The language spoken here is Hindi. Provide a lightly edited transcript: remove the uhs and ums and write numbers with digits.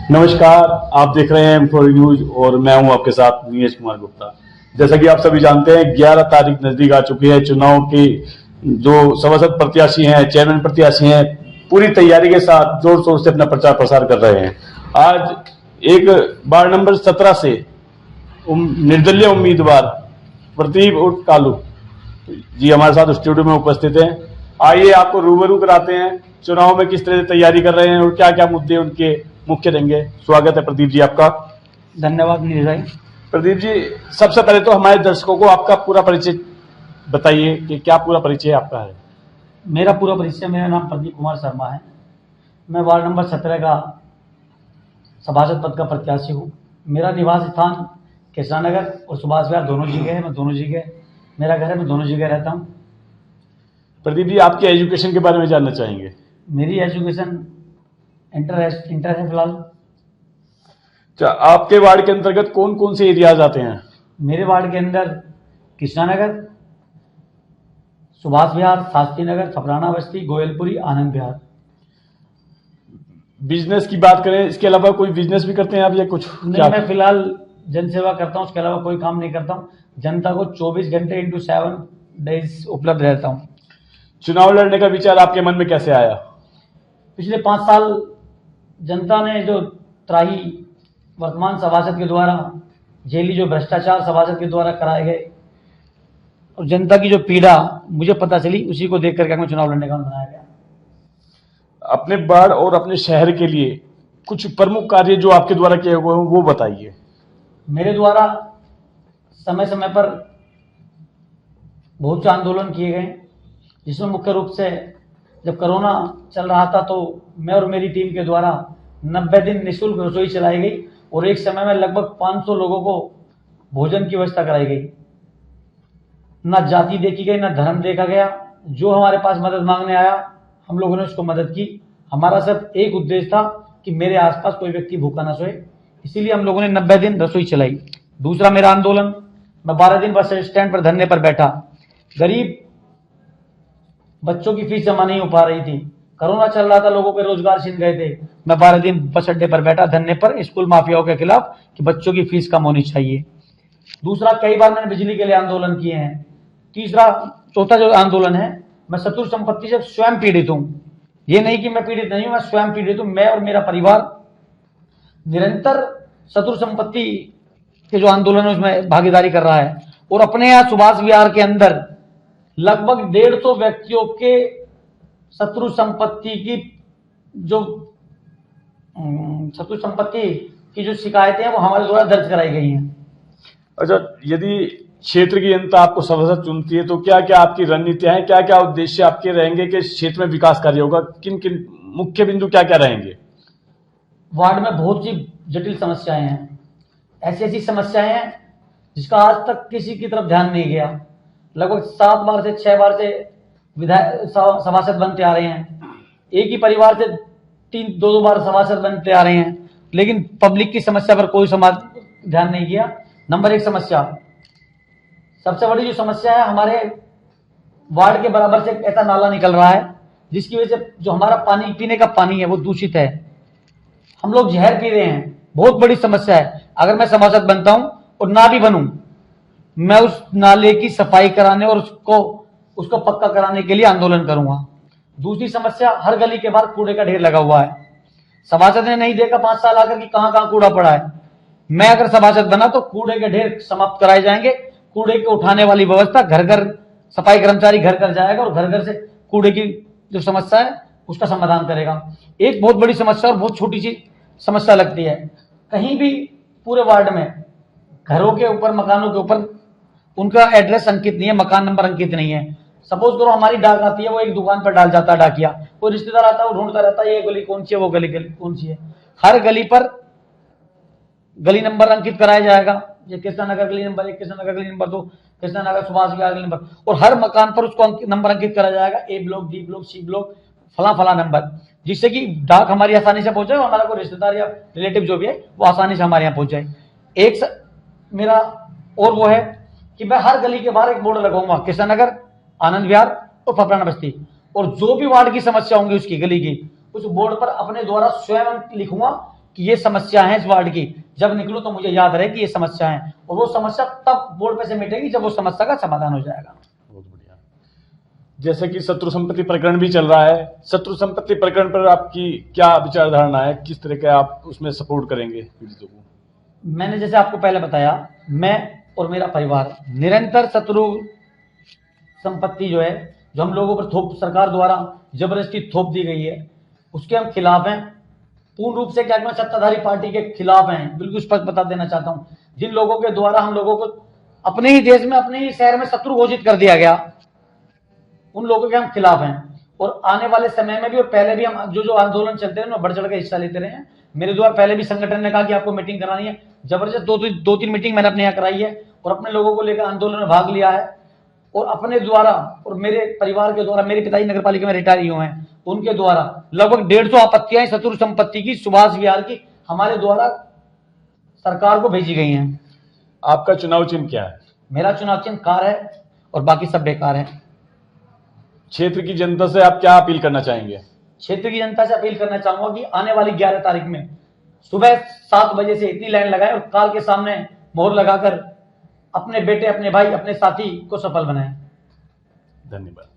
नमस्कार, आप देख रहे हैं M4 न्यूज और मैं हूं आपके साथ नीरज कुमार गुप्ता। जैसा कि आप सभी जानते हैं 11 तारीख नजदीक आ चुकी है। चुनाव की जो सभासद प्रत्याशी हैं, चेयरमैन प्रत्याशी हैं, पूरी तैयारी के साथ जोर शोर से अपना प्रचार प्रसार कर रहे हैं। आज एक वार्ड नंबर 17 से निर्दलीय उम्मीदवार प्रदीप उर्फ कालू जी हमारे साथ स्टूडियो में उपस्थित हैं। आइए आपको रूबरू कराते हैं चुनाव में किस तरह से तैयारी कर रहे हैं और क्या क्या मुद्दे उनके मुख्य रहेंगे। स्वागत है प्रदीप जी आपका। धन्यवाद नीरज भाई। प्रदीप जी, सबसे पहले तो हमारे दर्शकों को आपका पूरा परिचय बताइए कि क्या पूरा परिचय आपका है। मेरा पूरा परिचय, मेरा नाम प्रदीप कुमार शर्मा है। मैं वार्ड नंबर 17 का सभासद पद का प्रत्याशी हूँ। मेरा निवास स्थान कृष्णा नगर और सुभाष विहार दोनों जगह है। मैं दोनों जगह मेरा घर है, मैं दोनों जगह रहता हूँ। प्रदीप जी, आपके एजुकेशन के बारे में जानना चाहेंगे। मेरी एजुकेशन इंटर है फिलहाल। अच्छा, आपके वार्ड के अंतर्गत कौन कौन से एरियाज आते हैं। मेरे वार्ड के अंदर कृष्णा नगर, सुभाष विहार, शास्त्री नगर, फपराना बस्ती, गोयलपुरी, आनंद विहार। बिजनेस की बात करें, इसके अलावा कोई बिजनेस भी करते हैं आप या कुछ? नहीं, मैं फिलहाल जनसेवा करता हूँ, उसके अलावा कोई काम नहीं करता हूँ। जनता को 24 घंटे इंटू 7 डेज उपलब्ध रहता हूँ। चुनाव लड़ने का विचार आपके मन में कैसे आया? पिछले 5 साल जनता ने जो त्राही वर्तमान सभासद के द्वारा जेली जो भ्रष्टाचार सभासद के द्वारा कराए गए और जनता की जो पीड़ा मुझे पता चली, उसी को देख करके मैं चुनाव लड़ने का बनाया गया। अपने वार्ड और अपने शहर के लिए कुछ प्रमुख कार्य जो आपके द्वारा किए हुए हैं वो बताइए। मेरे द्वारा समय समय पर बहुत से आंदोलन किए गए, जिसमें मुख्य रूप से जब कोरोना चल रहा था तो मैं और मेरी टीम के द्वारा 90 दिन निःशुल्क रसोई चलाई गई और एक समय में लगभग 500 लोगों को भोजन की व्यवस्था कराई गई। ना जाति देखी गई, ना धर्म देखा गया। जो हमारे पास मदद मांगने आया, हम लोगों ने उसको मदद की। हमारा सिर्फ एक उद्देश्य था कि मेरे आसपास कोई व्यक्ति भूखा ना सोए, इसीलिए हम लोगों ने 90 दिन रसोई चलाई। दूसरा मेरा आंदोलन, मैं 12 दिन बस स्टैंड पर धरने पर बैठा। गरीब बच्चों की फीस जमा नहीं हो पा रही थी, कोरोना चल रहा था, लोगों के रोजगार छिन गए थे। मैं 12 दिन बस अड्डे पर बैठा धरने पर स्कूल माफियाओं के खिलाफ कि बच्चों की फीस कम होनी चाहिए। दूसरा, कई बार मैंने बिजली के लिए आंदोलन किए हैं। चौथा जो आंदोलन है, मैं शत्रु संपत्ति से स्वयं पीड़ित हूं। ये नहीं कि मैं पीड़ित नहीं हूं, मैं स्वयं पीड़ित हूं। मैं और मेरा परिवार निरंतर शत्रु संपत्ति के जो आंदोलन है उसमें भागीदारी कर रहा है और अपने यहाँ सुभाष विहार के अंदर लगभग 150 व्यक्तियों के शत्रु संपत्ति की जो शिकायतें हैं वो हमारे द्वारा दर्ज कराई गई हैं। अच्छा, यदि क्षेत्र की जनता आपको सभासद चुनती है तो क्या क्या आपकी रणनीतियां हैं, क्या क्या उद्देश्य आपके रहेंगे कि क्षेत्र में विकास कार्य होगा? किन किन मुख्य बिंदु क्या क्या रहेंगे? वार्ड में बहुत सी जटिल समस्याएं हैं, ऐसी समस्याएं हैं जिसका आज तक किसी की तरफ ध्यान नहीं गया। लगभग 7 बार से 6 बार से विधायक सभासद बनते आ रहे हैं, एक ही परिवार से 2 बार सभासद बनते आ रहे हैं, लेकिन पब्लिक की समस्या पर कोई ध्यान नहीं किया। नंबर 1 समस्या, सबसे बड़ी जो समस्या है, हमारे वार्ड के बराबर से ऐसा नाला निकल रहा है जिसकी वजह से जो हमारा पानी पीने का पानी है वो दूषित है। हम लोग जहर पी रहे हैं, बहुत बड़ी समस्या है। अगर मैं सभासद बनता हूं और ना भी बनूं, मैं उस नाले की सफाई कराने और उसको पक्का कराने के लिए आंदोलन करूंगा। दूसरी समस्या, हर गली के बाहर कूड़े का ढेर लगा हुआ है। सभासद ने नहीं देखा 5 साल आकर कि कहां कहां कूड़ा पड़ा है। मैं अगर सभासद बना तो कूड़े के ढेर समाप्त कराए जाएंगे। कूड़े के उठाने वाली व्यवस्था घर घर, सफाई कर्मचारी घर घर जाएगा और घर घर से कूड़े की जो समस्या है उसका समाधान करेगा। एक बहुत बड़ी समस्या और बहुत छोटी सी समस्या लगती है, कहीं भी पूरे वार्ड में घरों के ऊपर, मकानों के ऊपर उनका एड्रेस अंकित नहीं है, मकान नंबर अंकित नहीं है। सपोज करो हमारी डाक आती है, वो एक दुकान पर डाल जाता है डाकिया, कोई रिश्तेदार आता है वो ढूंढता रहता है ये गली कौन सी है, वो गली कौन सी है। हर गली पर गली नंबर अंकित कराया जाएगा। ये कृष्णा नगर गली नंबर 1, कृष्णा नगर गली नंबर 2, कृष्णा नगर सुभाष विहार गली नंबर, और हर मकान पर उसको नंबर अंकित कराया जाएगा, A block, D block, C block, फला नंबर, जिससे कि डाक हमारी आसानी से पहुंचे और हमारा कोई रिश्तेदार या रिलेटिव जो भी है वो आसानी से हमारे यहाँ पहुंच जाए। एक मेरा और वो है कि मैं हर गली के बाहर एक बोर्ड लगाऊंगा, कृष्णा नगर, आनंद विहार और फपराना बस्ती, और जो भी वार्ड की समस्या होंगी उसकी गली की, उस बोर्ड पर अपने द्वारा स्वयं लिखूंगा कि ये समस्या है इस वार्ड की, जब निकलूं तो मुझे याद रहे कि ये समस्या है, और वो समस्या तब बोर्ड पे से मिटेगी जब वो समस्या का समाधान हो जाएगा। बहुत बढ़िया। जैसे कि शत्रु संपत्ति प्रकरण भी चल रहा है, शत्रु संपत्ति प्रकरण पर आपकी क्या विचार धारणा है, किस तरह का आप उसमें सपोर्ट करेंगे पीड़ितों को? मैंने जैसे आपको पहले बताया, मैं और मेरा परिवार निरंतर शत्रु संपत्ति जो है, जो हम लोगों पर थोप सरकार द्वारा जबरदस्ती थोप दी गई है, उसके हम खिलाफ हैं। पूर्ण रूप से क्या मैं सत्ताधारी पार्टी के खिलाफ हैं, बिल्कुल स्पष्ट बता देना चाहता हूं। जिन लोगों के द्वारा हम लोगों को अपने ही देश में, अपने ही शहर में शत्रु घोषित कर दिया गया, उन लोगों के हम खिलाफ हैं। और आने वाले समय में भी और पहले भी हम जो आंदोलन चलते हैं, बढ़ चढ़ के हिस्सा लेते रहे हैं। मेरे द्वारा पहले भी संगठन ने कहा कि आपको मीटिंग करानी है, जबरदस्त दो तीन मीटिंग मैंने अपने यहाँ कराई है और अपने लोगों को लेकर आंदोलन में भाग लिया है। और अपने द्वारा और मेरे परिवार के द्वारा, मेरे पिताजी नगर पालिका में रिटायर हुए हैं, उनके द्वारा लगभग 150 आपत्तियां शत्रु संपत्ति की सुभाष विहार की हमारे द्वारा सरकार को भेजी गई हैं। आपका चुनाव चिन्ह क्या है? मेरा चुनाव चिन्ह कार है और बाकी सब बेकार है। क्षेत्र की जनता से आप क्या अपील करना चाहेंगे? क्षेत्र की जनता से अपील करना चाहूंगा कि आने वाली 11 तारीख में सुबह 7 बजे से इतनी लाइन लगाएं और कार के सामने मोहर लगाकर अपने बेटे, अपने भाई, अपने साथी को सफल बनाएं। धन्यवाद।